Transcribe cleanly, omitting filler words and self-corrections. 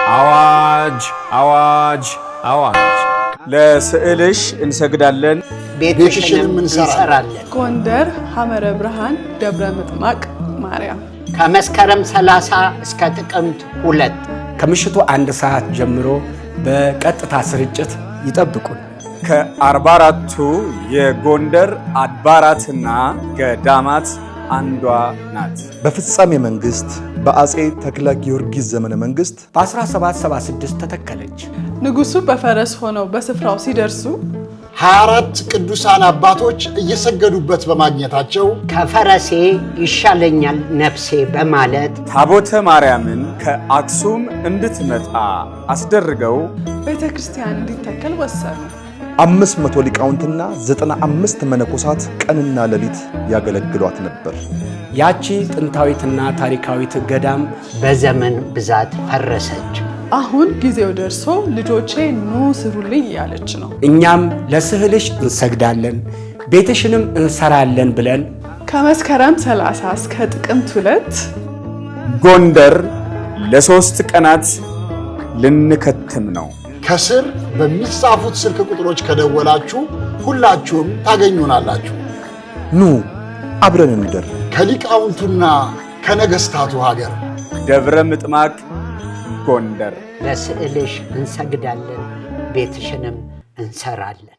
አዋጅ አዋጅ አዋጅ! ለስዕልሽ እንሰግዳለን፣ ቤትሽንም እንሰራለን። ጎንደር ሐመረ ብርሃን ደብረ ምጥማቅ ማርያም ከመስከረም 30 እስከ ጥቅምት 2 ከምሽቱ 1 ሰዓት ጀምሮ በቀጥታ ስርጭት ይጠብቁን። ከ44ቱ የጎንደር አድባራትና ገዳማት አንዷ ናት። በፍጻሜ መንግስት በአጼ ተክለ ጊዮርጊስ ዘመነ መንግስት በ1776 ተተከለች። ንጉሱ በፈረስ ሆነው በስፍራው ሲደርሱ 24 ቅዱሳን አባቶች እየሰገዱበት በማግኘታቸው ከፈረሴ ይሻለኛል ነፍሴ በማለት ታቦተ ማርያምን ከአክሱም እንድትመጣ አስደርገው ቤተ ክርስቲያን እንዲተከል ወሰኑ። 500 ሊቃውንትና 95 መነኮሳት ቀንና ሌሊት ያገለግሏት ነበር። ያቺ ጥንታዊትና ታሪካዊት ገዳም በዘመን ብዛት ፈረሰች። አሁን ጊዜው ደርሶ ልጆቼ ኑ ስሩልኝ እያለች ነው። እኛም ለስዕልሽ እንሰግዳለን፣ ቤትሽንም እንሰራለን ብለን ከመስከረም 30 እስከ ጥቅምት 2 ጎንደር ለ3 ቀናት ልንከትም ነው። ከስር በሚጻፉት ስልክ ቁጥሮች ከደወላችሁ ሁላችሁም ታገኙናላችሁ። ኑ አብረን እንደር። ከሊቃውንቱና ከነገስታቱ ሀገር ደብረ ምጥማቅ ጎንደር። ለስዕልሽ እንሰግዳለን፣ ቤትሽንም እንሰራለን።